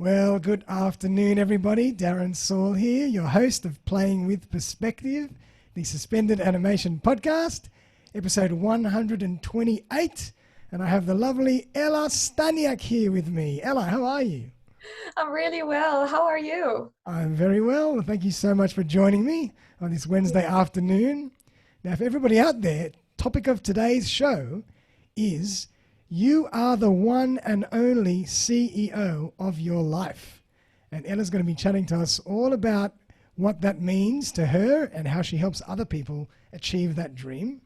Well, good afternoon, everybody. Darren Saul here, your host of Playing with Perspective, the Suspended Animation Podcast, episode 128. And I have the lovely Ela Staniak here with me. Ella, how are you? I'm really well. How are you? I'm very well. Thank you so much for joining me on this Wednesday afternoon. Now, for everybody out there, topic of today's show is you are the one and only CEO of your life. And Ella's going to be chatting to us all about what that means to her and how she helps other people achieve that dream.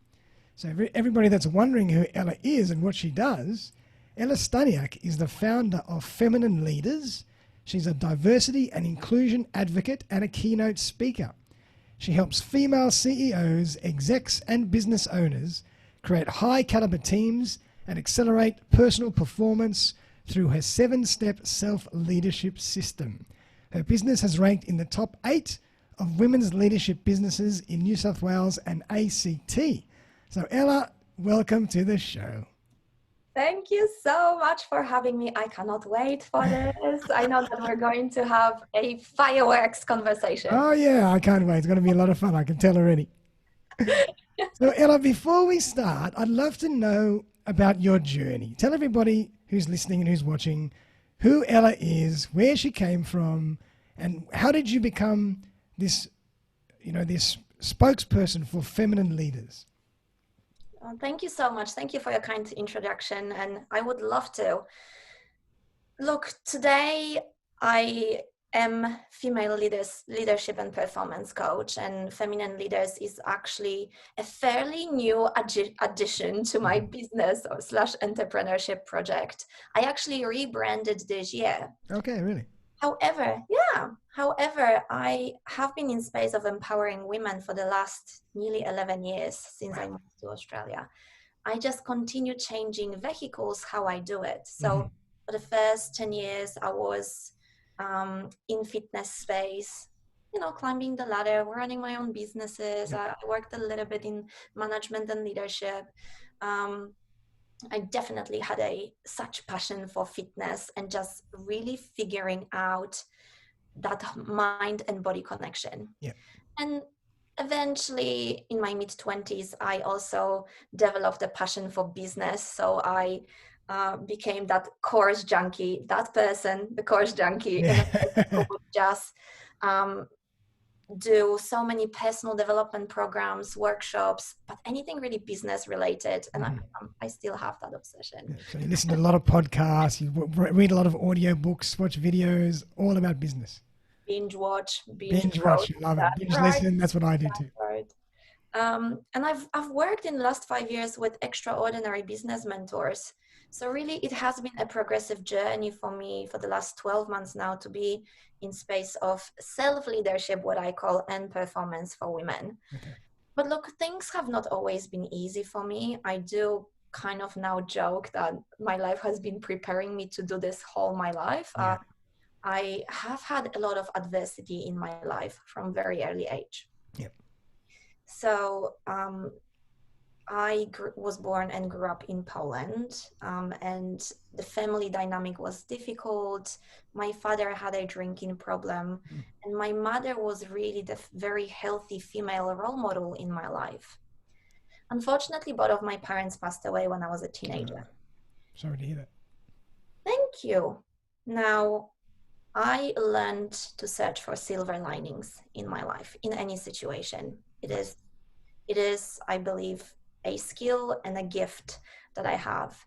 So everybody that's wondering who Ella is and what she does, Ela Staniak is the founder of Feminine Leaders. She's a diversity and inclusion advocate and a keynote speaker. She helps female CEOs, execs, and business owners create high-caliber teams and accelerate personal performance through her 7-step self-leadership system. Her business has ranked in the top 8 of women's leadership businesses in New South Wales and ACT. So Ella, welcome to the show. Thank you so much for having me. I cannot wait for this. I know that we're going to have a fireworks conversation. Oh yeah, I can't wait. It's going to be a lot of fun. I can tell already. So Ella, before we start, I'd love to know about your journey. Tell everybody who's listening and who's watching who Ella is, where she came from, and how did you become this, this spokesperson for feminine leaders? Well, thank you so much. Thank you for your kind introduction. And I would love to. Look, today I am female leadership and performance coach, and Feminine Leaders is actually a fairly new addition to my business or / entrepreneurship project. I actually rebranded this year. Okay, really? However, I have been in space of empowering women for the last nearly 11 years since I moved to Australia. I just continue changing vehicles, how I do it. So for the first 10 years, I was in fitness space, climbing the ladder, running my own businesses. I worked a little bit in management and leadership. I definitely had such passion for fitness and just really figuring out that mind and body connection. Yeah. And eventually in my mid-20s, I also developed a passion for business. So I became that course junkie, the course junkie, who would just do so many personal development programs, workshops, but anything really business related. And I still have that obsession. Yeah, so you listen to a lot of podcasts, you read a lot of audio books, watch videos, all about business. Binge watch, love it. Binge listen, that's what I do too. Right. And I've worked in the last 5 years with extraordinary business mentors. So really it has been a progressive journey for me for the last 12 months now to be in space of self-leadership, what I call, and performance for women. Okay. But look, things have not always been easy for me. I do kind of now joke that my life has been preparing me to do this whole my life. Yeah. I have had a lot of adversity in my life from very early age. Yep. So I was born and grew up in Poland, and the family dynamic was difficult. My father had a drinking problem, and my mother was really the very healthy female role model in my life. Unfortunately, both of my parents passed away when I was a teenager. Sorry to hear that. Thank you. Now, I learned to search for silver linings in my life, in any situation. It is, I believe, a skill and a gift that I have.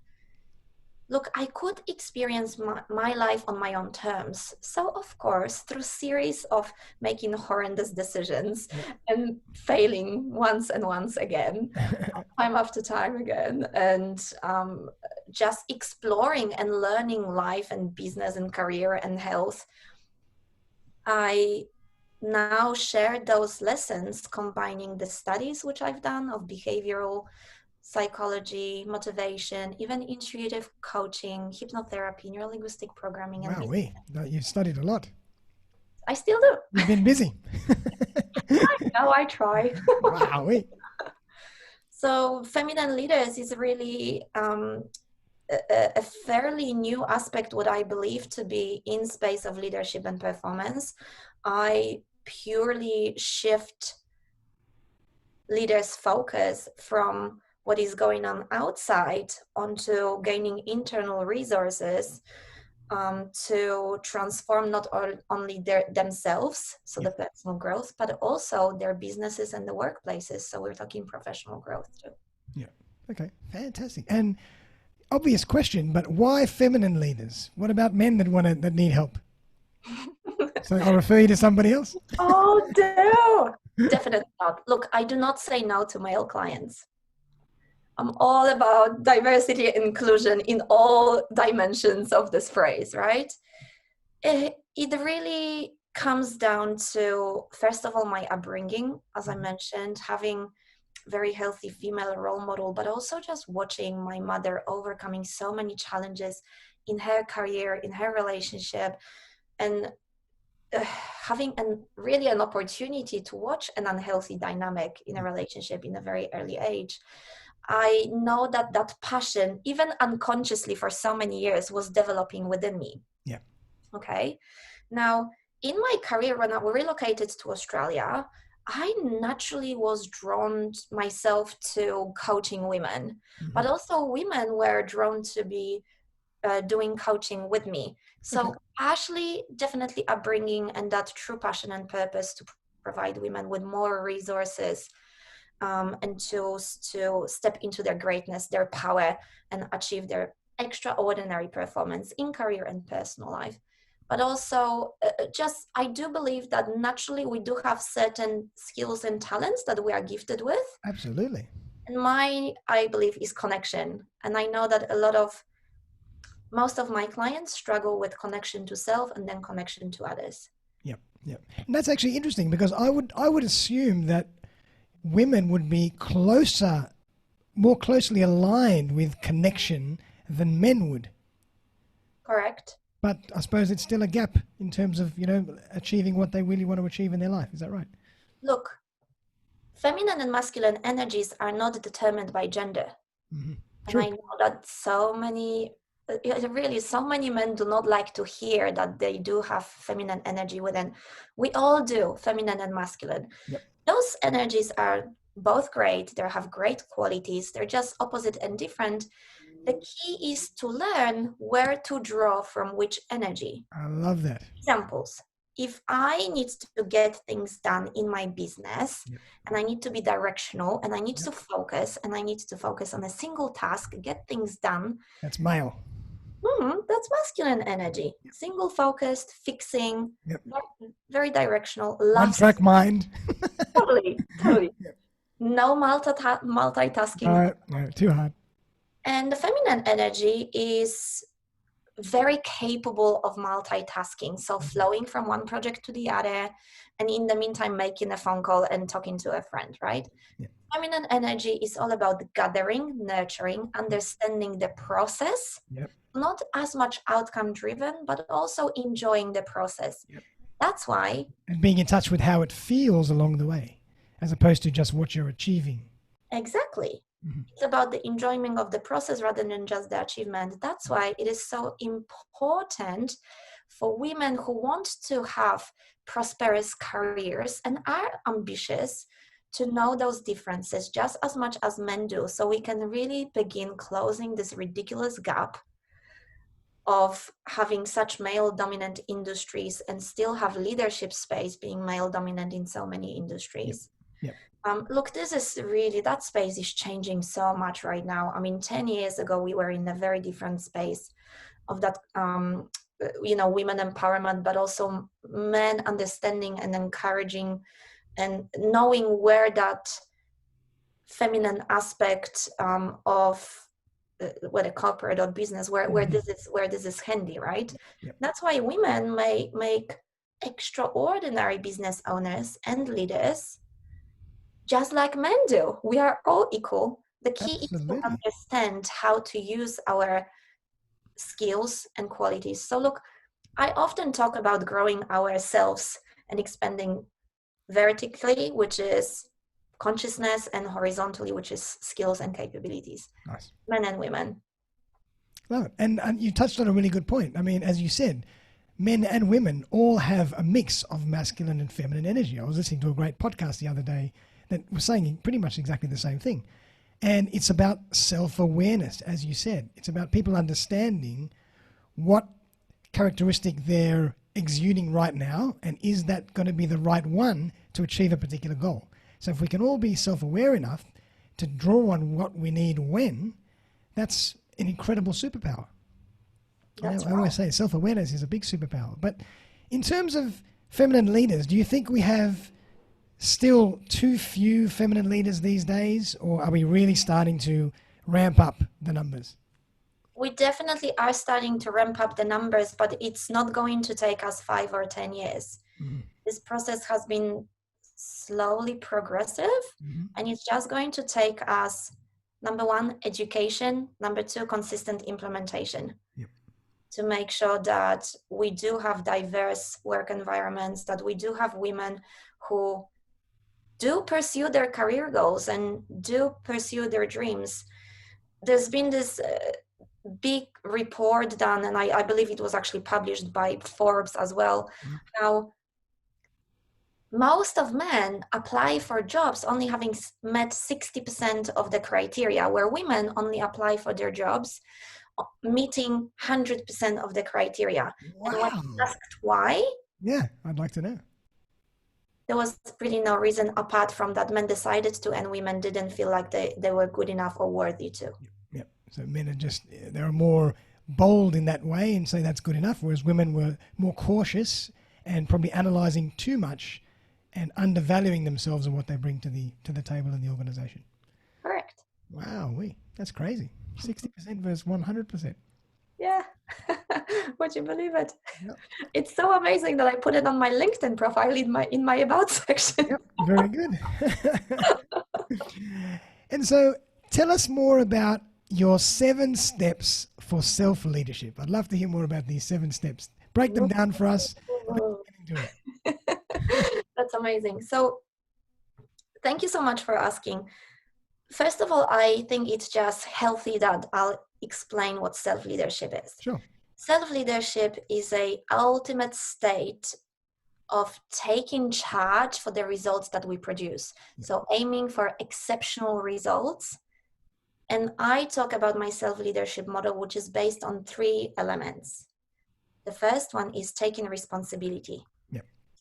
Look, I could experience my life on my own terms. So, of course, through series of making horrendous decisions and failing once and once again, time after time again, and just exploring and learning life and business and career and health, I now share those lessons, combining the studies which I've done of behavioral psychology, motivation, even intuitive coaching, hypnotherapy, neurolinguistic programming. Wow, you studied a lot. I still do. You've been busy. I know, I try. Wow. So Feminine Leaders is really a fairly new aspect, what I believe to be in space of leadership and performance. I purely shift leaders' focus from what is going on outside onto gaining internal resources to transform not only themselves, so the personal growth, but also their businesses and the workplaces. So we're talking professional growth too. Yeah. Okay. Fantastic. And obvious question, but why feminine leaders? What about men that need help? So I'll refer you to somebody else. Oh, no. Definitely not. Look, I do not say no to male clients. I'm all about diversity and inclusion in all dimensions of this phrase, right? It really comes down to, first of all, my upbringing, as I mentioned, having very healthy female role model, but also just watching my mother overcoming so many challenges in her career, in her relationship, and having really an opportunity to watch an unhealthy dynamic in a relationship in a very early age. I know that passion, even unconsciously for so many years, was developing within me. Yeah. Okay. Now, in my career, when I relocated to Australia, I naturally was drawn myself to coaching women, but also women were drawn to be doing coaching with me. So Ashley, definitely upbringing and that true passion and purpose to provide women with more resources and tools to step into their greatness, their power, and achieve their extraordinary performance in career and personal life. But also, I do believe that naturally we do have certain skills and talents that we are gifted with. Absolutely. And I believe, is connection. And I know that most of my clients struggle with connection to self and then connection to others. Yep. Yep. And that's actually interesting because I would assume that women would be more closely aligned with connection than men would. Correct. But I suppose it's still a gap in terms of, achieving what they really want to achieve in their life. Is that right? Look, feminine and masculine energies are not determined by gender. And True. I know that so many men do not like to hear that they do have feminine energy within. We all do, feminine and masculine. Yep. Those energies are both great. They have great qualities. They're just opposite and different. The key is to learn where to draw from which energy. I love that. Examples. If I need to get things done in my business and I need to be directional and I need to focus and I need to focus on a single task, get things done. That's male. That's masculine energy. Single focused, fixing, very directional. One track mind. Totally. No multitasking. No, too hard. And the feminine energy is very capable of multitasking, so flowing from one project to the other, and in the meantime making a phone call and talking to a friend, right? Feminine energy is all about gathering, nurturing, understanding the process, not as much outcome driven, but also enjoying the process. That's why. And being in touch with how it feels along the way, as opposed to just what you're achieving. Exactly. It's about the enjoyment of the process rather than just the achievement. That's why it is so important for women who want to have prosperous careers and are ambitious to know those differences just as much as men do, so we can really begin closing this ridiculous gap of having such male dominant industries and still have leadership space being male dominant in so many industries. Look, that space is changing so much right now. I mean, 10 years ago, we were in a very different space of that, women empowerment, but also men understanding and encouraging and knowing where that feminine aspect of whether corporate or business, where this is handy, right? That's why women may make extraordinary business owners and leaders, just like men do. We are all equal. The key is to understand how to use our skills and qualities. So look, I often talk about growing ourselves and expanding vertically, which is consciousness, and horizontally, which is skills and capabilities. Nice. Men and women. Love it. And you touched on a really good point. I mean, as you said, men and women all have a mix of masculine and feminine energy. I was listening to a great podcast the other day that was saying pretty much exactly the same thing. And it's about self-awareness, as you said. It's about people understanding what characteristic they're exuding right now, and is that going to be the right one to achieve a particular goal. So if we can all be self-aware enough to draw on what we need when, that's an incredible superpower. I always say self-awareness is a big superpower. But in terms of feminine leaders, do you think we have still too few feminine leaders these days, or are we really starting to ramp up the numbers? We definitely are starting to ramp up the numbers, but it's not going to take us 5 or 10 years. Mm-hmm. This process has been slowly progressive, and it's just going to take us, number one, education, number two, consistent implementation. Yep. To make sure that we do have diverse work environments, that we do have women who do pursue their career goals and do pursue their dreams. There's been this big report done, and I believe it was actually published by Forbes as well, how most of men apply for jobs only having met 60% of the criteria, where women only apply for their jobs meeting 100% of the criteria. Wow. And when asked why, yeah, I'd like to know. There was really no reason apart from that men decided to, and women didn't feel like they were good enough or worthy to. Yep. So men are they're more bold in that way and say that's good enough, whereas women were more cautious and probably analyzing too much and undervaluing themselves and what they bring to the table in the organization. Correct. Wow, that's crazy. 60% versus 100%. Yeah. Would you believe it? Yep. It's so amazing that I put it on my LinkedIn profile in my about section. Yep. Very good. And so tell us more about your 7 steps for self-leadership. I'd love to hear more about these 7 steps. Break them down for us. That's amazing. So thank you so much for asking. First of all, I think it's just healthy that I'll explain what self-leadership is. Sure. Self-leadership is a ultimate state of taking charge for the results that we produce. So aiming for exceptional results. And I talk about my self-leadership model, which is based on 3 elements. The first one is taking responsibility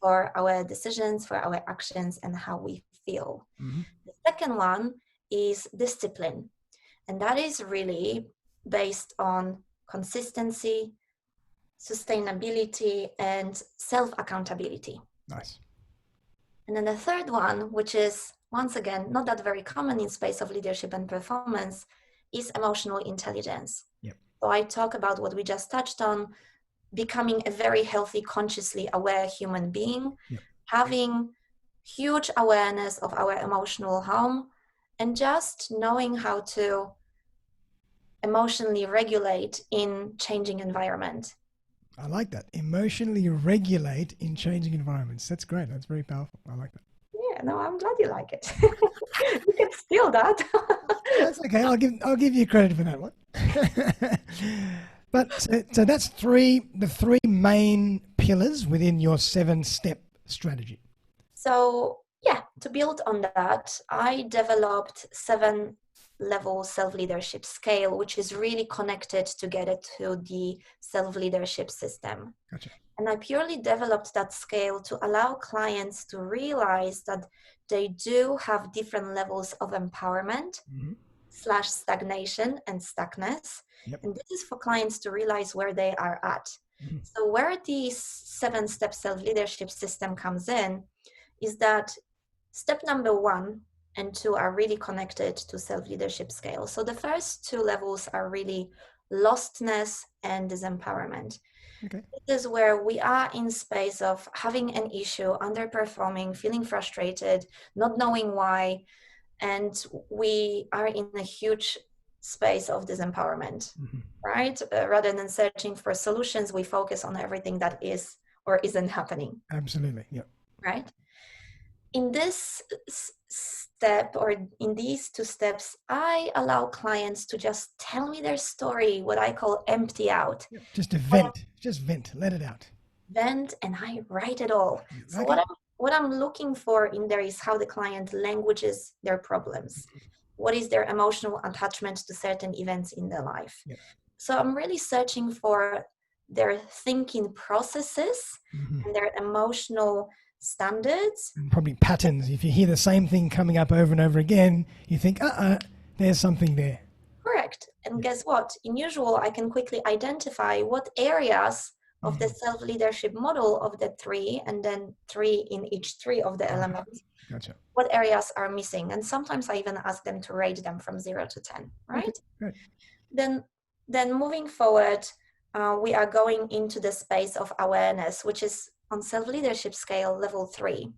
for our decisions, for our actions, and how we feel. The second one is discipline. And that is really based on consistency, sustainability, and self-accountability. Nice. And then the third one, which is, once again, not that very common in space of leadership and performance, is emotional intelligence. Yep. So I talk about what we just touched on, becoming a very healthy, consciously aware human being, having huge awareness of our emotional home, and just knowing how to emotionally regulate in changing environment. I like that. Emotionally regulate in changing environments. That's great. That's very powerful. I like that. Yeah, no, I'm glad you like it. You can steal that. That's okay. I'll give you credit for that one. But so that's the 3 main pillars within your 7-step strategy. So yeah, to build on that, I developed 7-level self-leadership scale, which is really connected together to the self-leadership system. Gotcha. And I purely developed that scale to allow clients to realize that they do have different levels of empowerment / stagnation and stuckness. And this is for clients to realize where they are at. So where the 7-step self-leadership system comes in is that step number 1 and 2 are really connected to self-leadership scale. So the first 2 levels are really lostness and disempowerment. Okay. This is where we are in space of having an issue, underperforming, feeling frustrated, not knowing why, and we are in a huge space of disempowerment, right? Rather than searching for solutions, we focus on everything that is or isn't happening. Absolutely, yeah. Right? in this step, or in these two steps, I allow clients to just tell me their story, what I call empty out. Yep. Just to What I vent, let it out. vent, and I write it all. So Okay. what I'm looking for in there is how the client languages their problems. What is their emotional attachment to certain events in their life? Yep. So I'm really searching for their thinking processes and their emotional standards. And probably patterns. If you hear the same thing coming up over and over again, you think, there's something there. Correct. And guess what? In usual, I can quickly identify what areas of the self-leadership model of the three, and then three in each three of the elements, Gotcha. what areas are missing. And sometimes I even ask them to rate them from 0 to 10, right? Okay, great. Then moving forward, we are going into the space of awareness, which is on self-leadership scale, level 3.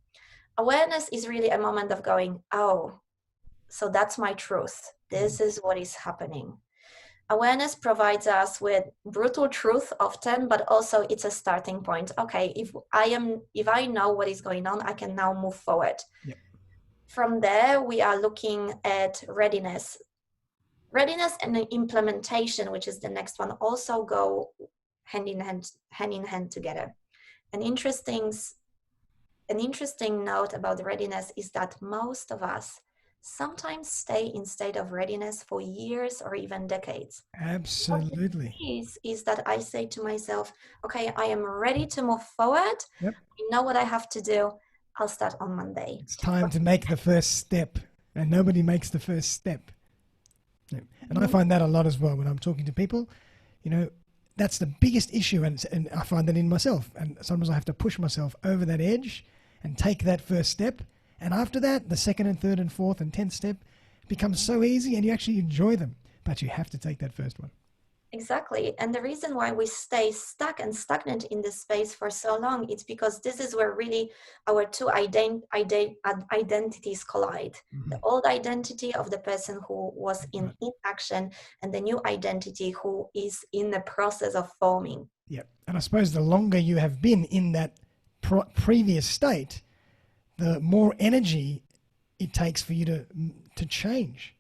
Awareness is really a moment of going, oh, so that's my truth. This is what is happening. Awareness provides us with brutal truth often, but also it's a starting point. Okay, if I know what is going on, I can now move forward. Yep. From there, we are looking at readiness. Readiness and implementation, which is the next one, also go hand in hand together. An interesting note about readiness is that most of us sometimes stay in state of readiness for years or even decades. Absolutely. Is that I say to myself, okay, I am ready to move forward. Yep. I know what I have to do. I'll start on Monday. It's time to make the first step, and nobody makes the first step. Yep. And I find that a lot as well when I'm talking to people. That's the biggest issue, and I find that in myself. And sometimes I have to push myself over that edge and take that first step. And after that, the second and third and fourth and 10th step becomes so easy, and you actually enjoy them. But you have to take that first one. Exactly. And the reason why we stay stuck and stagnant in this space for so long, it's because this is where really our two identities collide. The old identity of the person who was in inaction, and the new identity who is in the process of forming. Yeah. And I suppose the longer you have been in that previous state, the more energy it takes for you to change.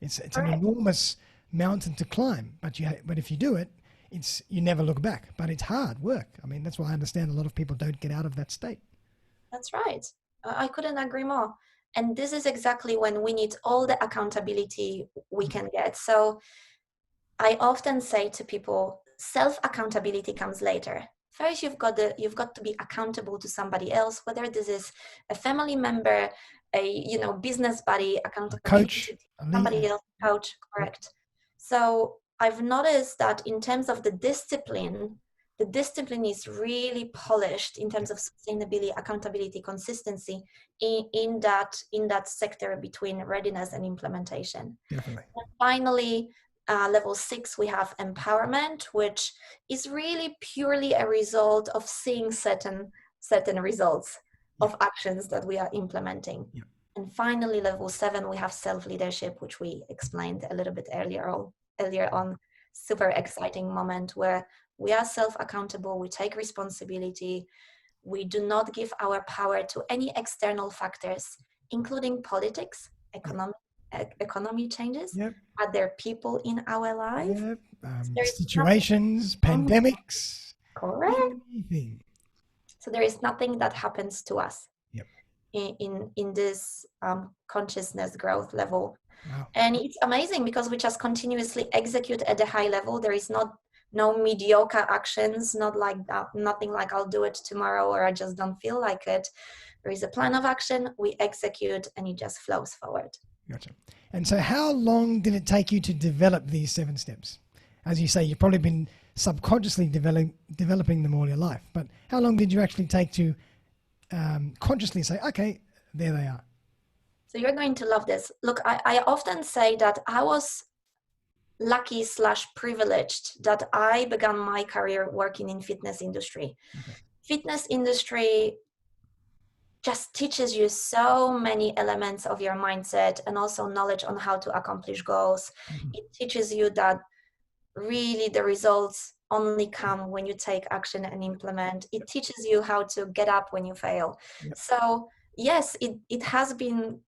It's an enormous mountain to climb, but if you do it, you never look back. But it's hard work. I mean, that's why I understand a lot of people don't get out of that state. That's right. I couldn't agree more. And this is exactly when we need all the accountability we can get. So I often say to people, self-accountability comes later. First, you've got to be accountable to somebody else, whether this is a family member, a business buddy, accountability, somebody else, coach, correct. So I've noticed that in terms of the discipline is really polished in terms of sustainability, accountability, consistency in that sector between readiness and implementation. Definitely. And finally, level 6, we have empowerment, which is really purely a result of seeing certain results of actions that we are implementing. And finally, level 7, we have self-leadership, which we explained a little bit earlier on. Super exciting moment where we are self-accountable, we take responsibility, we do not give our power to any external factors, including politics, economy changes, other people in our life, situations, pandemics, correct. Anything. So there is nothing that happens to us in this consciousness growth level. Wow. And it's amazing because we just continuously execute at a high level. There is no mediocre actions, not like that, nothing like I'll do it tomorrow or I just don't feel like it. There is a plan of action, we execute, and it just flows forward. Gotcha. And so how long did it take you to develop these 7 steps? As you say, you've probably been subconsciously developing them all your life, but how long did you actually take to consciously say, okay, there they are? So you're going to love this. Look, I often say that I was lucky / privileged that I began my career working in fitness industry. Fitness industry just teaches you so many elements of your mindset and also knowledge on how to accomplish goals. It teaches you that really the results only come when you take action and implement. It teaches you how to get up when you fail. So yes, it has been,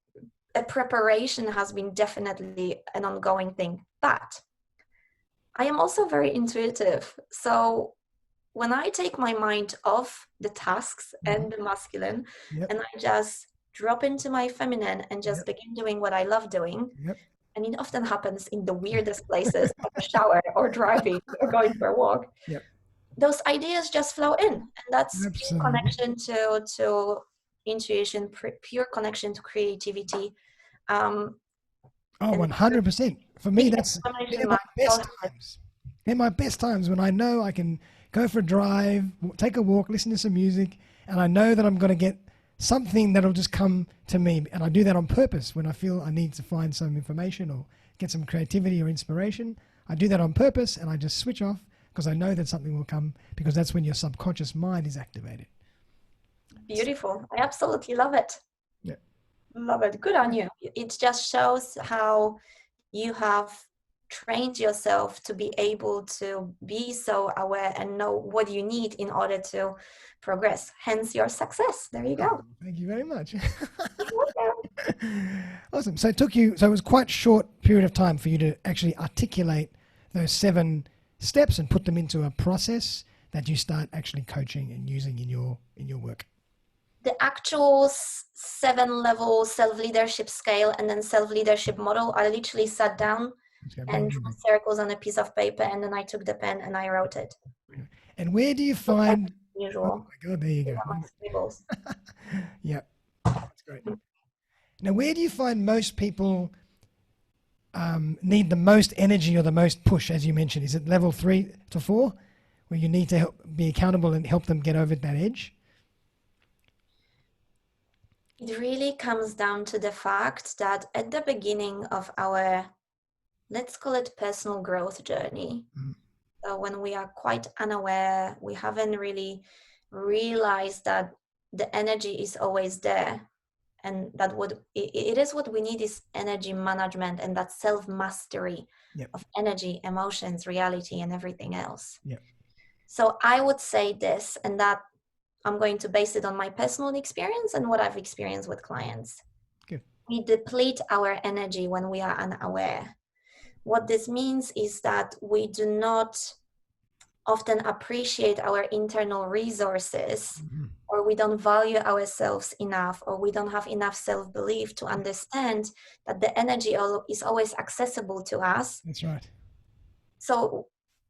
a preparation has been definitely an ongoing thing, but I am also very intuitive. So when I take my mind off the tasks and the masculine, Yep. and I just drop into my feminine and just Yep. begin doing what I love doing, Yep. and it often happens in the weirdest places, like a shower or driving or going for a walk, Yep. those ideas just flow in. And that's pure Absolutely. connection to intuition, pure connection to creativity. Um, Oh, and 100%. For me, big that's they're exclamation my mark. best times. They're my best times when I know I can go for a drive, take a walk, listen to some music, and I know that I'm going to get something that'll just come to me. And I do that on purpose when I feel I need to find some information or get some creativity or inspiration. I do that on purpose and I just switch off because I know that something will come because that's when your subconscious mind is activated. Beautiful. I absolutely love it. Yeah. Love it. Good on you. It just shows how you have trained yourself to be able to be so aware and know what you need in order to progress. Hence your success. There you Oh, go. thank you very much. You're welcome. Awesome. So it was quite short period of time for you to actually articulate those 7 steps and put them into a process that you start actually coaching and using in your work. The actual 7-level self-leadership scale and then self-leadership model, I literally sat down Okay, very and drew good. circles on a piece of paper, and then I took the pen and I wrote it. And where do you Just like find? Oh usual. my God! There you These go. are my scribbles. Yeah, that's great. Now, where do you find most people need the most energy or the most push, as you mentioned? Is it level 3 to 4, where you need to be accountable and help them get over that edge? It really comes down to the fact that at the beginning of our, let's call it personal growth journey, Mm. so when we are quite unaware, we haven't really realized that the energy is always there, and that what it is, what we need is energy management and that self-mastery Yep. of energy, emotions, reality, and everything else. Yep. So I would say this, and that I'm going to base it on my personal experience and what I've experienced with clients. Good. We deplete our energy when we are unaware. What this means is that we do not often appreciate our internal resources, Mm-hmm. or we don't value ourselves enough, or we don't have enough self-belief to understand that the energy is always accessible to us. That's right. So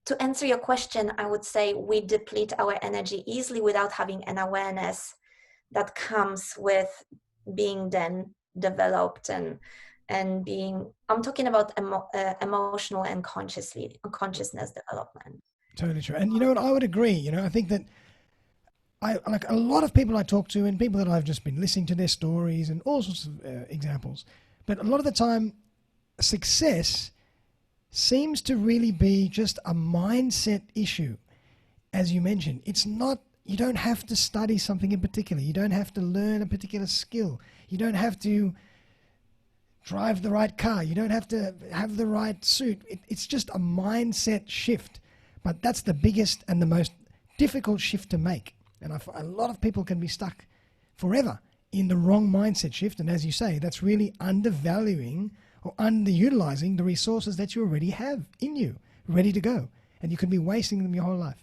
to answer your question, I would say we deplete our energy easily without having an awareness that comes with being then developed and being, I'm talking about emotional and consciousness development. Totally true. And you know what? I would agree. I think that I like a lot of people I talk to and people that I've just been listening to their stories and all sorts of examples. But a lot of the time, success seems to really be just a mindset issue. As you mentioned, it's not, you don't have to study something in particular. You don't have to learn a particular skill. You don't have to drive the right car. You don't have to have the right suit. It's just a mindset shift. But that's the biggest and the most difficult shift to make. And a lot of people can be stuck forever in the wrong mindset shift. And as you say, that's really undervaluing or underutilizing the resources that you already have in you, ready to go. And you could be wasting them your whole life.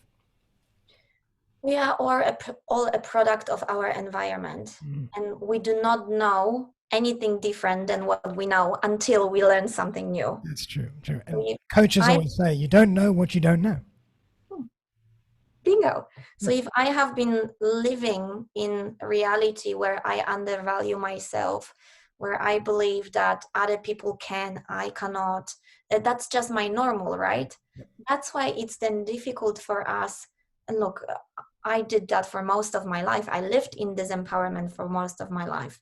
We are all a product of our environment, and we do not know anything different than what we know until we learn something new. That's true. True. And coaches always say, you don't know what you don't know. Bingo. So if I have been living in a reality where I undervalue myself, where I believe that other people can, I cannot, that's just my normal, right? That's why it's then difficult for us. And look, I did that for most of my life. I lived in disempowerment for most of my life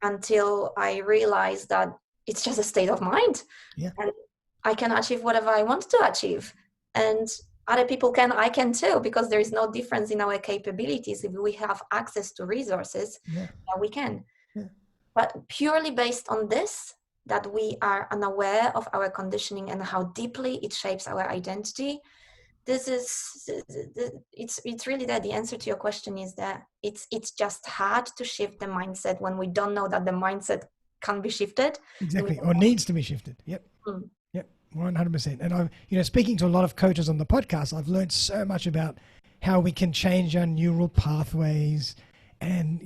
until I realized that it's just a state of mind. Yeah. And I can achieve whatever I want to achieve. And other people can, I can too, because there is no difference in our capabilities. If we have access to resources, we can. Yeah. But purely based on this, that we are unaware of our conditioning and how deeply it shapes our identity, this is it's really that the answer to your question is that it's just hard to shift the mindset when we don't know that the mindset can be shifted. And we Exactly. Or needs to be shifted. Yep. Mm. Yep. 100%. And I'm, speaking to a lot of coaches on the podcast, I've learned so much about how we can change our neural pathways. And,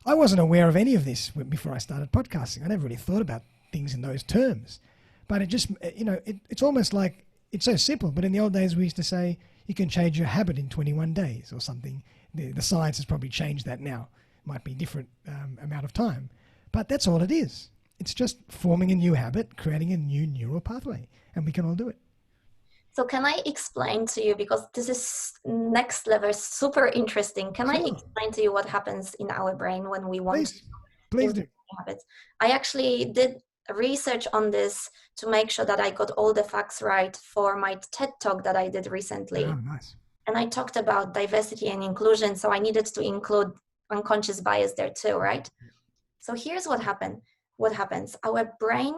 I wasn't aware of any of this before I started podcasting. I never really thought about things in those terms. But it just, it's almost like it's so simple. But in the old days, we used to say you can change your habit in 21 days or something. The science has probably changed that now. Might be different amount of time. But that's all it is. It's just forming a new habit, creating a new neural pathway, and we can all do it. So can I explain to you, because this is next level, super interesting. Can I Sure. explain to you what happens in our brain when we want Please do. improve habits? I actually did research on this to make sure that I got all the facts right for my TED talk that I did recently. Oh, nice. And I talked about diversity and inclusion, so I needed to include unconscious bias there too, right? So here's what happens. Our brain,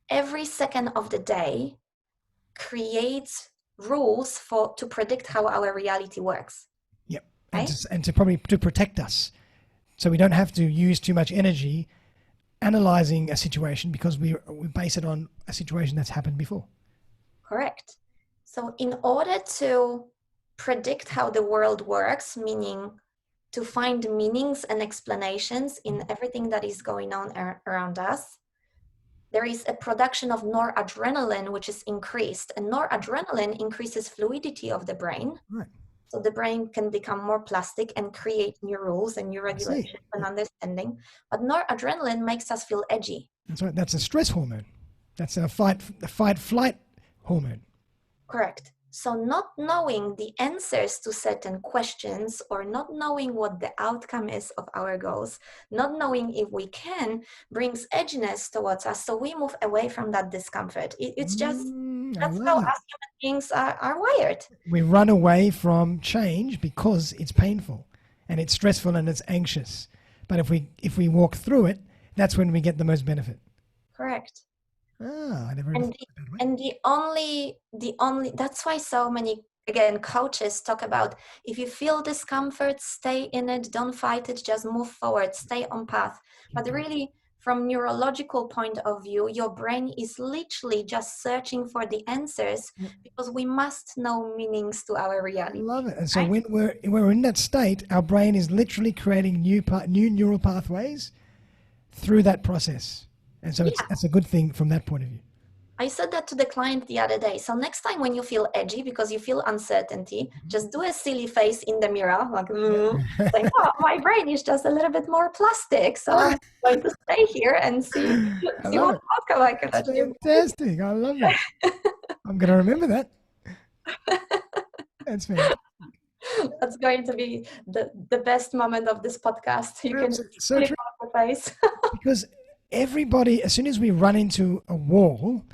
every second of the day, creates rules to predict how our reality works. Yep. Right? And to probably to protect us, so we don't have to use too much energy analyzing a situation, because we base it on a situation that's happened before. Correct. So in order to predict how the world works, meaning to find meanings and explanations in everything that is going on around us, there is a production of noradrenaline, which is increased. And noradrenaline increases fluidity of the brain. Right. So the brain can become more plastic and create new rules and new regulations and understanding. But noradrenaline makes us feel edgy. That's right. That's a stress hormone. That's a fight-flight hormone. Correct. So not knowing the answers to certain questions, or not knowing what the outcome is of our goals, not knowing if we can, brings edginess towards us. So we move away from that discomfort. It's just, that's how us human beings are wired. We run away from change because it's painful and it's stressful and it's anxious. But if we walk through it, that's when we get the most benefit. Correct. I never thought that way. And the only that's why so many, again, coaches talk about, if you feel discomfort, stay in it, don't fight it, just move forward, stay on path. But really, from neurological point of view, your brain is literally just searching for the answers, because we must know meanings to our reality. I love it. And so when we're in that state, our brain is literally creating new neural pathways through that process. And so that's a good thing from that point of view. I said that to the client the other day. So next time when you feel edgy because you feel uncertainty, just do a silly face in the mirror, like, like, oh, my brain is just a little bit more plastic. So I'm going to stay here and see what outcome I can achieve. Fantastic. I love that. I'm going to remember that. That's fantastic. That's going to be the best moment of this podcast. You can so flip off the face. Because everybody, as soon as we run into a wall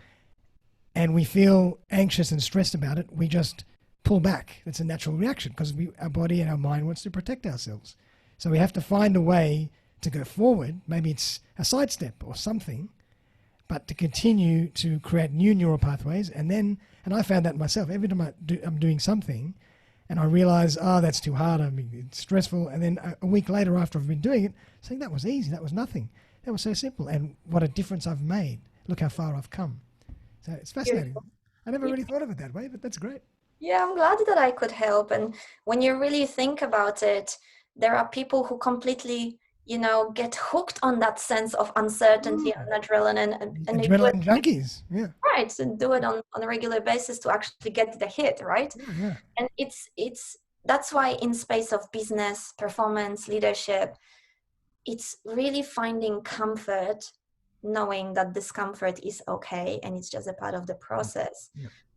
and we feel anxious and stressed about it, we just pull back. It's a natural reaction, because our body and our mind wants to protect ourselves. So we have to find a way to go forward. Maybe it's a sidestep or something, but to continue to create new neural pathways. And I found that myself. Every time I'm doing something and I realize, that's too hard, it's stressful. And then a week later, after I've been doing it, saying that was easy, that was nothing. That was so simple, and what a difference I've made. Look how far I've come. So it's fascinating. Beautiful. I never really thought of it that way, but that's great. Yeah, I'm glad that I could help. And when you really think about it, there are people who completely, get hooked on that sense of uncertainty and adrenaline. And adrenaline junkies, yeah. Right, and do it on a regular basis to actually get the hit, right? Yeah. And that's why in space of business, performance, leadership, it's really finding comfort, knowing that discomfort is okay and it's just a part of the process,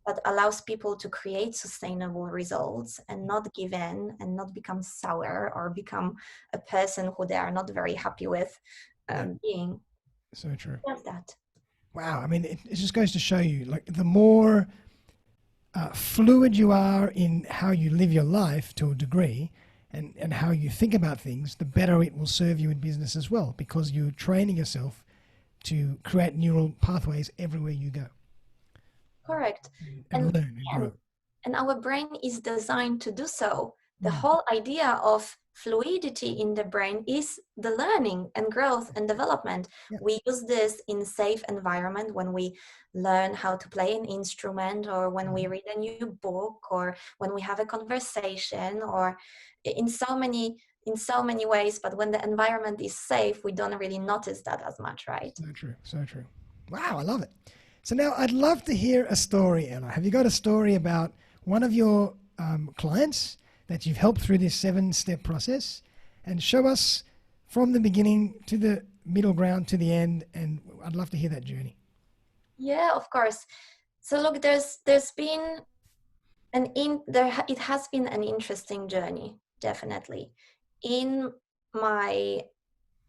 that allows people to create sustainable results and not give in and not become sour or become a person who they are not very happy with being. So true. Love that. Wow. I mean, it just goes to show you, like, the more fluid you are in how you live your life to a degree, and how you think about things, the better it will serve you in business as well, because you're training yourself to create neural pathways everywhere you go. Correct. And learn and grow. and our brain is designed to do so. The Mm. whole idea of fluidity in the brain is the learning and growth and development. Yeah. We use this in safe environment when we learn how to play an instrument, or when we read a new book, or when we have a conversation, or in so many ways. But when the environment is safe, we don't really notice that as much, right? So true. So true. Wow, I love it. So now I'd love to hear a story, Ella. Have you got a story about one of your clients that you've helped through this 7-step process, and show us from the beginning to the middle ground to the end? And I'd love to hear that journey. Yeah, of course. So look, there's been it has been an interesting journey, definitely. In my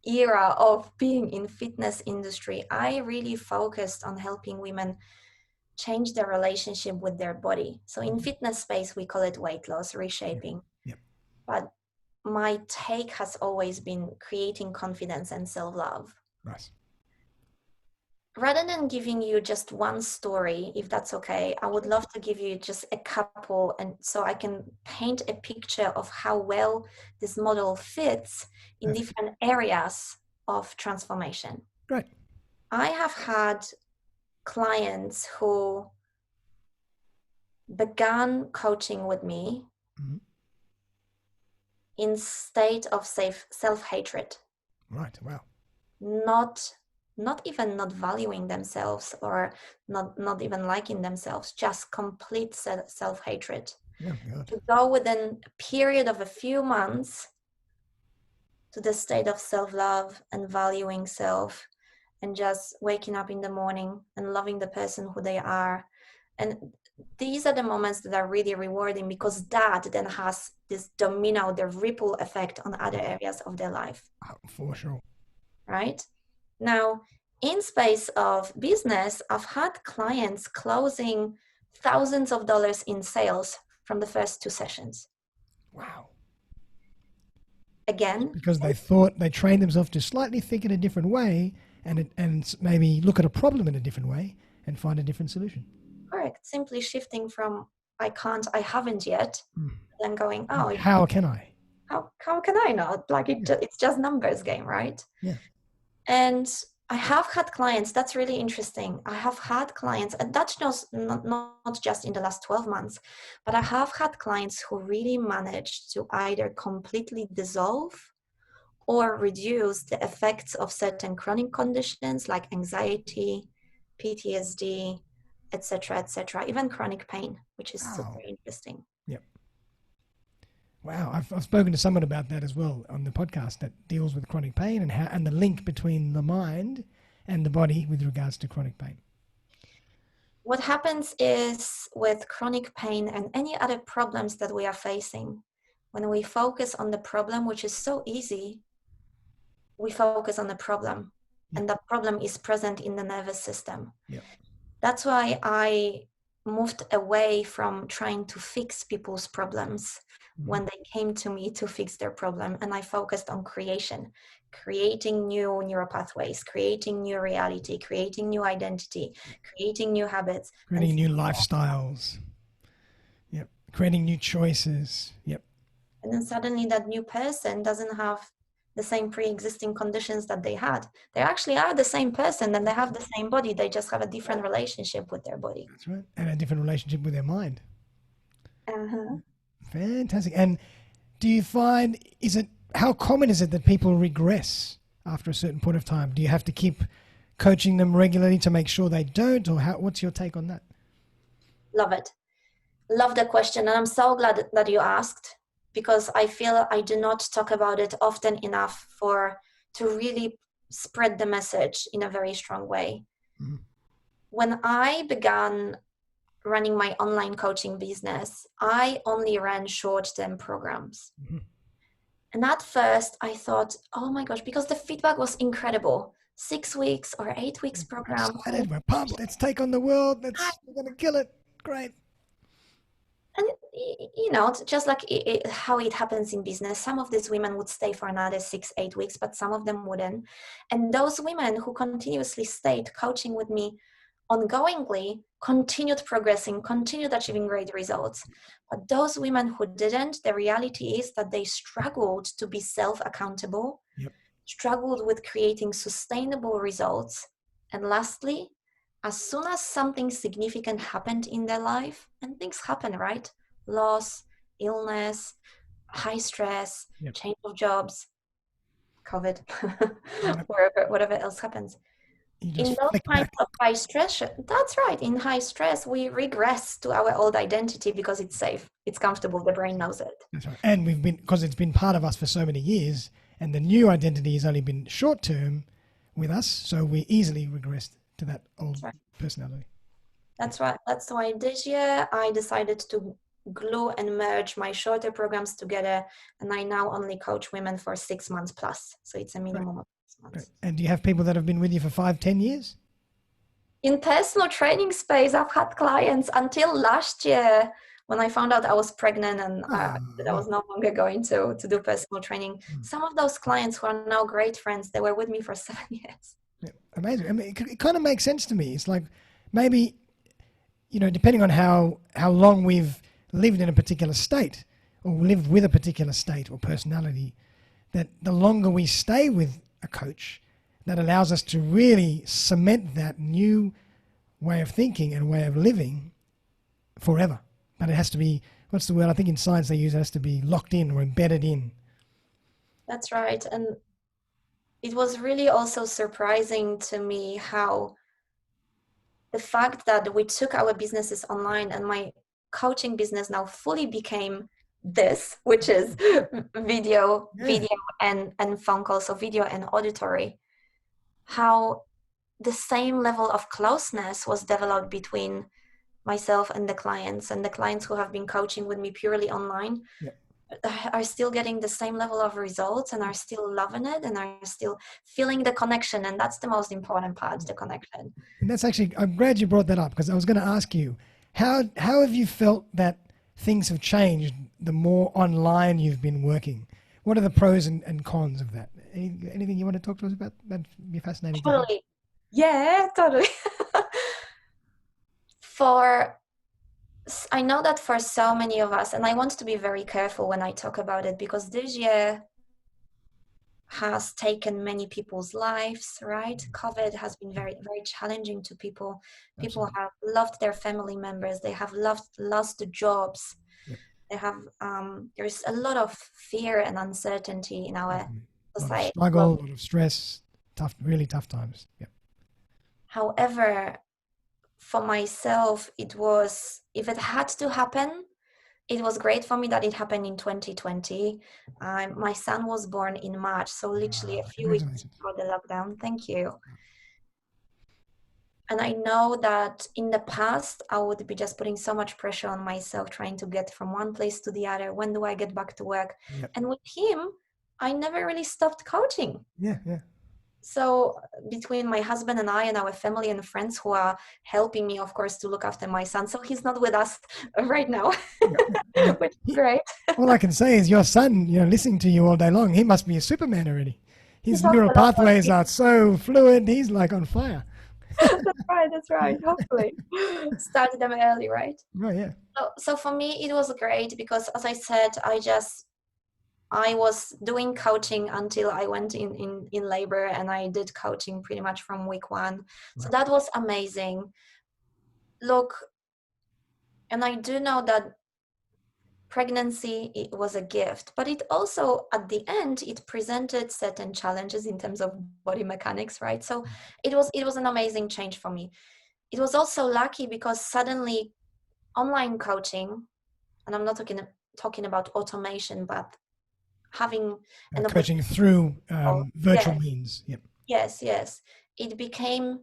era of being in fitness industry, I really focused on helping women change their relationship with their body. So in fitness space, we call it weight loss, reshaping. Yep. But my take has always been creating confidence and self-love. Nice. Rather than giving you just one story, if that's okay, I would love to give you just a couple, and so I can paint a picture of how well this model fits in Perfect. different areas of transformation. Great. I have had clients who began coaching with me Mm-hmm. in state of self-hatred, Right. Wow. not even not valuing themselves, or not even liking themselves, just complete self-hatred. Yeah. God. To go within a period of a few months to the state of self-love and valuing self, and just waking up in the morning and loving the person who they are. And these are the moments that are really rewarding, because that then has this domino, the ripple effect on other areas of their life. For sure. Right? Now, in space of business, I've had clients closing thousands of dollars in sales from the first 2 sessions. Wow. Again, Because they trained themselves to slightly think in a different way, and maybe look at a problem in a different way and find a different solution. correct. Simply shifting from I can't, I haven't yet, then going, oh, How can I? how can I not? Like it's just numbers game, right? Yeah. And I have had clients, that's really interesting. I have had clients, and that's not just in the last 12 months, but I have had clients who really managed to either completely dissolve or reduce the effects of certain chronic conditions like anxiety, PTSD, etc., even chronic pain, which is super Wow. interesting. Yep. Wow. I've spoken to someone about that as well on the podcast that deals with chronic pain, and the link between the mind and the body with regards to chronic pain. What happens is, with chronic pain and any other problems that we are facing, when we focus on the problem, which is so easy, we focus on the problem, and the problem is present in the nervous system. Yep. That's why I moved away from trying to fix people's problems when they came to me to fix their problem, and I focused on creating new neural pathways, creating new reality, creating new identity, creating new habits, Creating new lifestyles. Yep. Creating new choices. Yep. and then suddenly that new person doesn't have the same pre-existing conditions that they had. They actually are the same person, and they have the same body. They just have a different relationship with their body. That's right. And a different relationship with their mind. Uh-huh. Fantastic. And do you find, how common is it that people regress after a certain point of time? Do you have to keep coaching them regularly to make sure they don't, or what's your take on that? Love it. Love the question. And I'm so glad that you asked, because I feel I do not talk about it often enough to really spread the message in a very strong way. Mm-hmm. When I began running my online coaching business, I only ran short-term programs. Mm-hmm. And at first I thought, oh my gosh, because the feedback was incredible. 6 weeks or 8 weeks program. We're excited, we're pumped. Let's take on the world. We're going to kill it. Great. And just like how it happens in business, some of these women would stay for another 6-8 weeks, but some of them wouldn't. And those women who continuously stayed coaching with me ongoingly continued progressing, continued achieving great results. But those women who didn't, the reality is that they struggled to be self-accountable, Yep. struggled with creating sustainable results. And lastly, as soon as something significant happened in their life, and things happen, right? Loss, illness, high stress, Yep. change of jobs, COVID, Yep. whatever else happens. You In just those flick times back. of high stress, that's right, in high stress, we regress to our old identity because it's safe, it's comfortable, the brain knows it. That's right. And we've been, because it's been part of us for so many years, and the new identity has only been short term with us, so we easily regress to that old That's right. personality. That's right. That's why this year I decided to glue and merge my shorter programs together, and I now only coach women for 6 months plus. So it's a minimum of 6 Great. months. And do you have people that have been with you for 5, 10 years? In personal training space, I've had clients until last year when I found out I was pregnant and that I was no longer going to do personal training. Some of those clients who are now great friends, they were with me for 7 years. Yeah, amazing. I mean, it kind of makes sense to me. It's like maybe, depending on how long we've lived in a particular state or lived with a particular state or personality, that the longer we stay with a coach, that allows us to really cement that new way of thinking and way of living forever. But it has to be, what's the word? I think in science they use it has to be locked in or embedded in. That's right. And it was really also surprising to me how the fact that we took our businesses online and my coaching business now fully became this, which is video and phone calls, so video and auditory, how the same level of closeness was developed between myself and the clients who have been coaching with me purely online are still getting the same level of results and are still loving it and are still feeling the connection. And that's the most important part, the connection. And that's actually, I'm glad you brought that up, because I was going to ask you, how have you felt that things have changed the more online you've been working? What are the pros and cons of that? Anything you want to talk to us about? That'd be fascinating. Totally. Yeah, totally. I know that for so many of us, and I want to be very careful when I talk about it, because this year has taken many people's lives, right? COVID has been very, very challenging to people. People Absolutely. have loved their family members. They have lost the jobs. Yep. They have, there's a lot of fear and uncertainty in our society. A lot of struggle, a lot of stress, really tough times. Yep. However, for myself, it was, if it had to happen, it was great for me that it happened in 2020. My son was born in March, so literally a few weeks before the lockdown. Thank you. And I know that in the past, I would be just putting so much pressure on myself, trying to get from one place to the other. When do I get back to work? Yep. And with him, I never really stopped coaching. Yeah. So between my husband and I and our family and friends who are helping me, of course, to look after my son. So he's not with us right now, which is great. All I can say is your son, listening to you all day long, he must be a Superman already. His neural pathways are so fluid. He's like on fire. That's right. Hopefully. Started them early, right? Oh, yeah. So for me, it was great because, as I said, I was doing coaching until I went in labor, and I did coaching pretty much from week 1. Right. So that was amazing. Look, and I do know that pregnancy, it was a gift, but it also, at the end, it presented certain challenges in terms of body mechanics, right? So it was an amazing change for me. It was also lucky because suddenly online coaching, and I'm not talking about automation, but having an coaching through virtual means. Yep. Yes. It became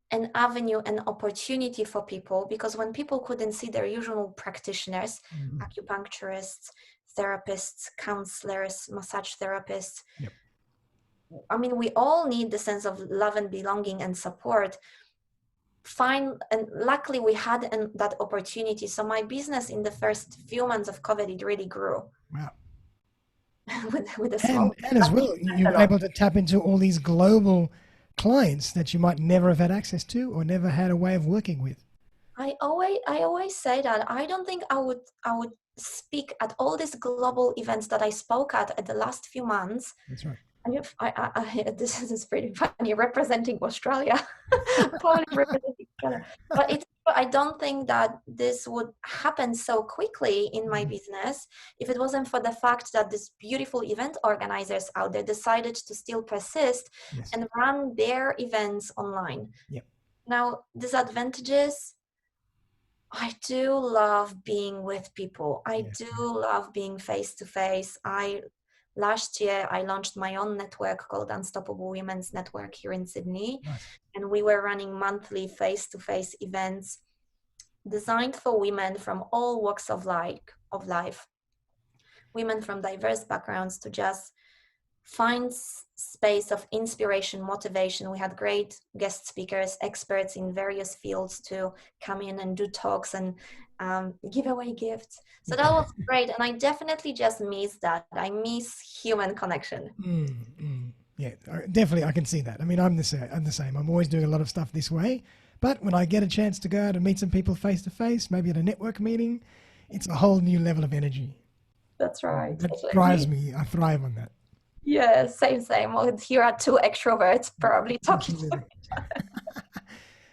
an avenue, an opportunity for people, because when people couldn't see their usual practitioners, acupuncturists, therapists, counselors, massage therapists, I mean, we all need the sense of love and belonging and support. And luckily we had that opportunity. So my business in the first few months of COVID, it really grew. Wow. with a small and as well, you were able to tap into all these global clients that you might never have had access to or never had a way of working with. I always say that I don't think I would speak at all these global events that I spoke at the last few months. That's right. And this is pretty funny, representing Australia, probably representing Australia. But I don't think that this would happen so quickly in my business if it wasn't for the fact that these beautiful event organizers out there decided to still persist Yes. and run their events online. Yep. Now, disadvantages, I do love being with people. I do love being face to face. Last year I launched my own network called Unstoppable Women's Network here in Sydney. Nice. And we were running monthly face to face events designed for women from all walks of life. Women from diverse backgrounds to just find space of inspiration, motivation. We had great guest speakers, experts in various fields to come in and do talks and give away gifts. So that was great. And I definitely just miss that. I miss human connection. Yeah, definitely. I can see that. I mean, I'm the same. I'm always doing a lot of stuff this way. But when I get a chance to go out and meet some people face to face, maybe at a network meeting, it's a whole new level of energy. That's right. That drives me. I thrive on that. Yeah, same. Well, here are two extroverts probably talking to each other.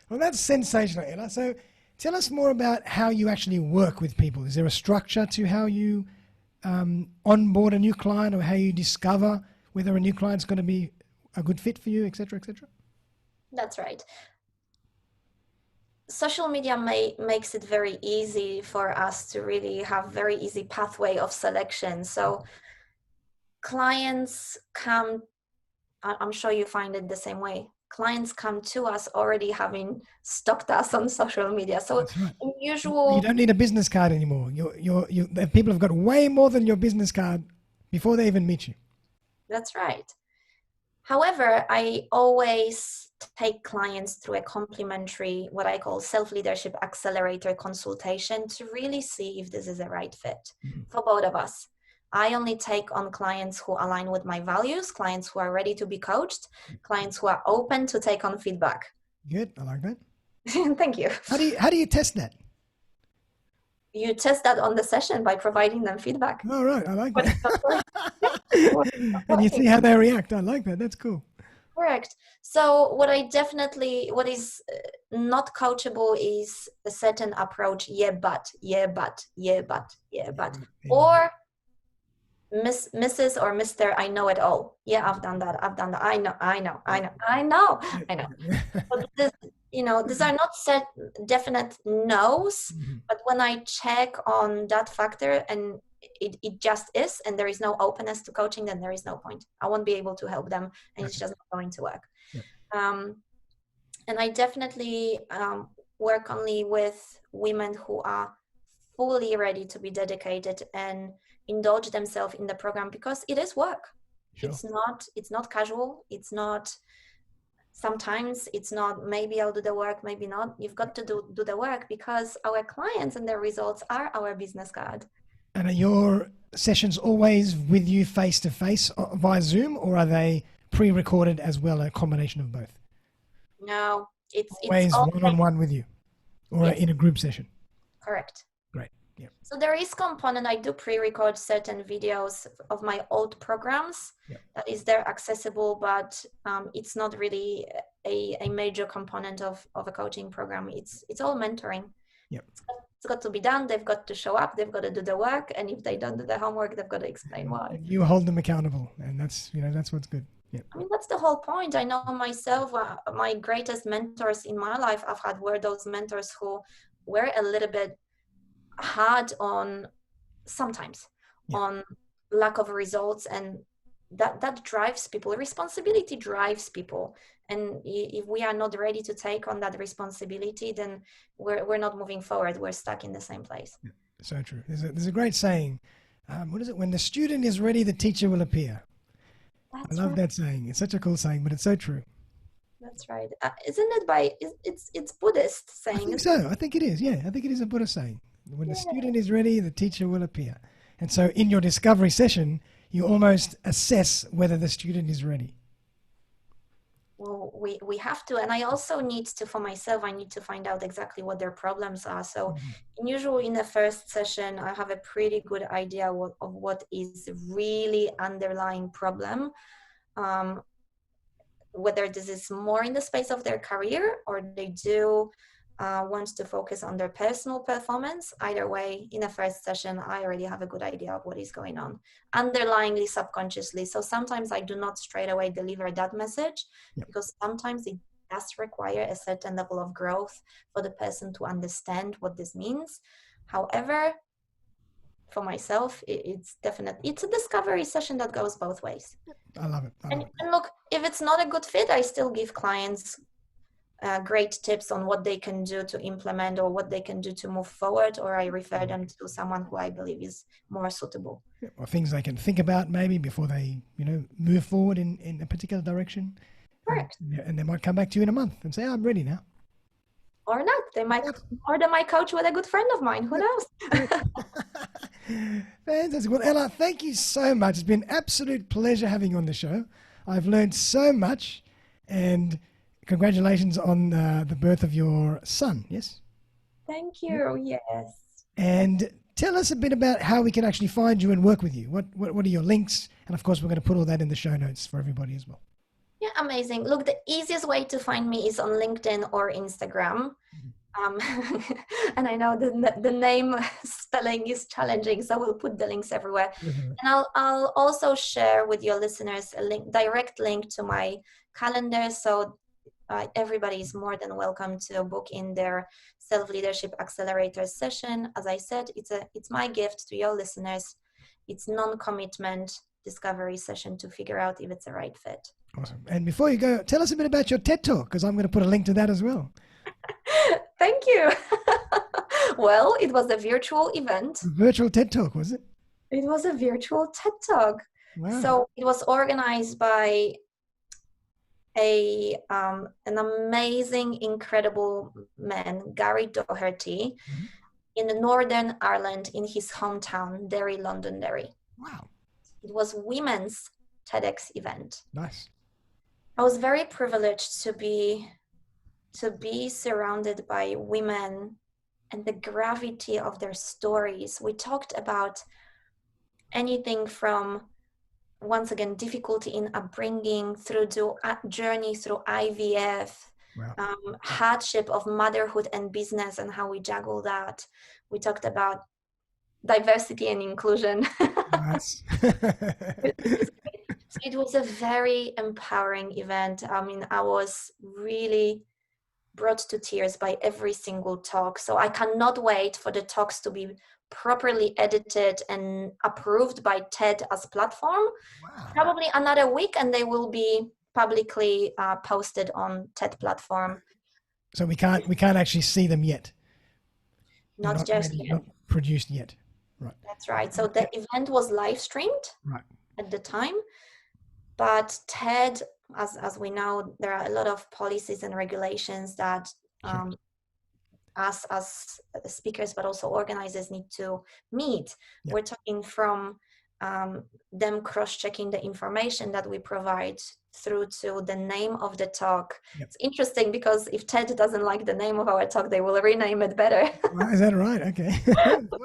Well, that's sensational, Ela. So tell us more about how you actually work with people. Is there a structure to how you onboard a new client, or how you discover whether a new client's going to be a good fit for you, et cetera, et cetera? That's right. Social media makes it very easy for us to really have very easy pathway of selection. So clients come, I'm sure you find it the same way. Clients come to us already having stalked us on social media. So right. usual, you don't need a business card anymore. People have got way more than your business card before they even meet you. That's right. However, I always take clients through a complimentary, what I call self-leadership accelerator consultation to really see if this is a right fit for both of us. I only take on clients who align with my values, clients who are ready to be coached, clients who are open to take on feedback. Good. I like that. Thank you. How do you test that? You test that on the session by providing them feedback. All right. I like that. And you see how they react. I like that. That's cool. Correct. So what is not coachable is a certain approach. Yeah, but, or Mrs. or Mr. I know it all. Yeah, I've done that. I know. But these are not set definite no's, but when I check on that factor and it just is, and there is no openness to coaching, then there is no point. I won't be able to help them, and it's just not going to work. And I definitely work only with women who are fully ready to be dedicated and indulge themselves in the program, because it is work. Sure. It's not casual. It's not, sometimes it's not, maybe I'll do the work, maybe not. You've got to do the work, because our clients and their results are our business card. And are your sessions always with you face to face via Zoom, or are they pre-recorded as well, a combination of both? No, it's always one-on-one with you, or in a group session? Correct. Great. Yeah. So there is component, I do pre-record certain videos of my old programs that is there accessible, but it's not really a major component of a coaching program. It's all mentoring. Yep. It's got to be done. They've got to show up. They've got to do the work. And if they don't do the homework, they've got to explain why. You hold them accountable, and that's what's good. Yep. I mean, that's the whole point. I know myself, my greatest mentors in my life I've had were those mentors who were a little bit hard on sometimes on lack of results, and that drives people. Responsibility drives people, and if we are not ready to take on that responsibility, then we're not moving forward. We're stuck in the same place. So true. There's a great saying. What is it? When the student is ready, the teacher will appear. I love that saying. It's such a cool saying, but it's so true. That's right. Isn't it it's Buddhist saying? I think so. I think it is. Yeah, I think it is a Buddhist saying. When the student is ready, the teacher will appear. And so in your discovery session, you almost assess whether the student is ready. Well, we have to, and I also need to, for myself, I need to find out exactly what their problems are. So usually in the first session, I have a pretty good idea of what is really underlying problem. Whether this is more in the space of their career or they do want to focus on their personal performance. Either way, in the first session, I already have a good idea of what is going on underlyingly, subconsciously. So sometimes I do not straight away deliver that message because sometimes it does require a certain level of growth for the person to understand what this means. However, for myself, it's a discovery session that goes both ways. I love it. And look, if it's not a good fit, I still give clients great tips on what they can do to implement or what they can do to move forward, or I refer them to someone who I believe is more suitable. Or things they can think about maybe before they, move forward in a particular direction. Correct. And they might come back to you in a month and say, I'm ready now. Or not. They might coach with a good friend of mine. Who knows? Fantastic. Well, Ela, thank you so much. It's been an absolute pleasure having you on the show. I've learned so much, and congratulations on the birth of your son, yes? Thank you, yes. And tell us a bit about how we can actually find you and work with you. What are your links? And of course, we're going to put all that in the show notes for everybody as well. Yeah, amazing. Look, the easiest way to find me is on LinkedIn or Instagram. And I know the name spelling is challenging, so we'll put the links everywhere. And I'll also share with your listeners a direct link to my calendar, so everybody is more than welcome to book in their self-leadership accelerator session. As I said, it's my gift to your listeners. It's non-commitment discovery session to figure out if it's a right fit. Awesome. And before you go, tell us a bit about your TED Talk, because I'm going to put a link to that as well. Thank you. Well, it was a virtual event. A virtual TED Talk, was it? It was a virtual TED Talk. Wow. So it was organized by an amazing, incredible man, Gary Doherty, in Northern Ireland, in his hometown, Derry, Londonderry. Wow. It was women's TEDx event. Nice. I was very privileged to be surrounded by women and the gravity of their stories. We talked about anything from, once again, difficulty in upbringing through to journey through IVF, hardship of motherhood and business and how we juggle that. We talked about diversity and inclusion. Nice. So it was a very empowering event. I mean, I was really brought to tears by every single talk. So I cannot wait for the talks to be properly edited and approved by TED as platform. Wow. Probably another week, and they will be publicly posted on TED platform. So we can't actually see them yet. Not just yet. Not produced yet. Right. That's right. So the event was live streamed at the time, but TED, as we know, there are a lot of policies and regulations that us as speakers, but also organizers need to meet. We're talking from them cross-checking the information that we provide through to the name of the talk. It's interesting because if TED doesn't like the name of our talk, they will rename it better. Is that right? Okay.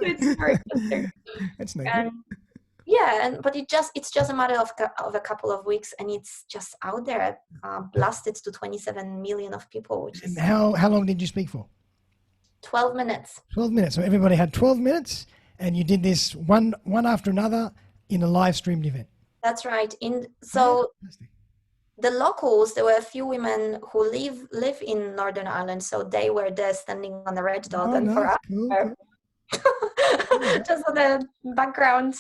It's very interesting. That's no good. But it's just a matter of a couple of weeks, and it's just out there, blasted to 27 million of people. And how long did you speak for? 12 minutes. 12 minutes. So everybody had 12 minutes, and you did this one after another in a live streamed event. That's right. The locals, there were a few women who live in Northern Ireland, so they were there standing on the red dot, and for us, cool. Just on the background,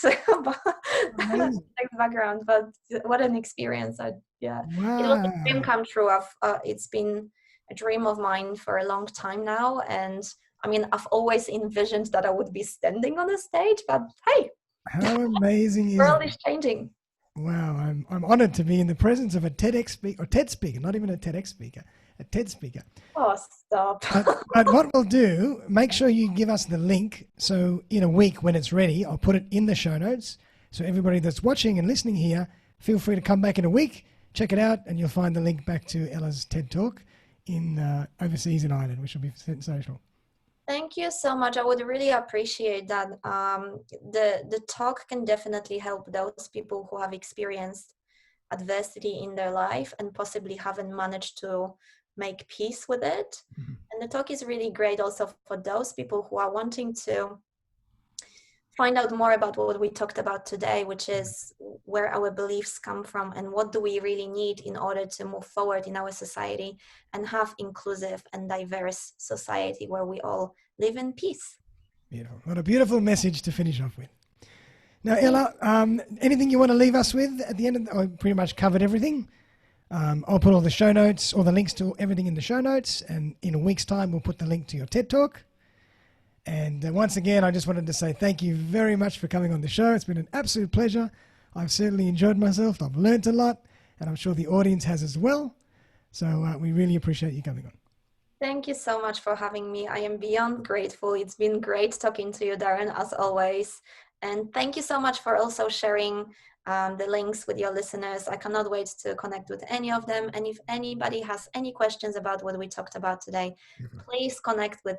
background. But what an experience! It was a dream come true. It's been a dream of mine for a long time now, and I mean, I've always envisioned that I would be standing on a stage, but hey, how amazing is the world is changing. Wow, I'm honored to be in the presence of a TEDx speaker, or TED speaker, not even a TEDx speaker, a TED speaker. Oh, stop. But what we'll do, make sure you give us the link. So in a week when it's ready, I'll put it in the show notes. So everybody that's watching and listening here, feel free to come back in a week check it out, and you'll find the link back to Ella's TED Talk in overseas in Ireland, which will be sensational. Thank you so much. I would really appreciate that. The talk can definitely help those people who have experienced adversity in their life and possibly haven't managed to make peace with it. Mm-hmm. And the talk is really great also for those people who are wanting to find out more about what we talked about today, which is where our beliefs come from and what do we really need in order to move forward in our society and have inclusive and diverse society where we all live in peace. Beautiful. What a beautiful message to finish off with. Now, Ella, anything you want to leave us with at the end? I pretty much covered everything. I'll put all the show notes, all the links to everything in the show notes, and in a week's time, we'll put the link to your TED Talk. And once again, I just wanted to say thank you very much for coming on the show. It's been an absolute pleasure. I've certainly enjoyed myself. I've learned a lot, and I'm sure the audience has as well. So we really appreciate you coming on. Thank you so much for having me. I am beyond grateful. It's been great talking to you, Darren, as always. And thank you so much for also sharing the links with your listeners. I cannot wait to connect with any of them. And if anybody has any questions about what we talked about today, please connect with,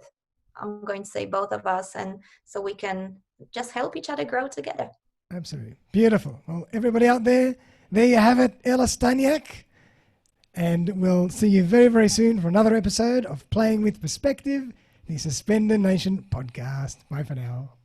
I'm going to say, both of us, and so we can just help each other grow together. Absolutely. Beautiful. Well, everybody out there you have it, Ela Staniak. And we'll see you very, very soon for another episode of Playing with Perspective, the Suspender Nation podcast. Bye for now.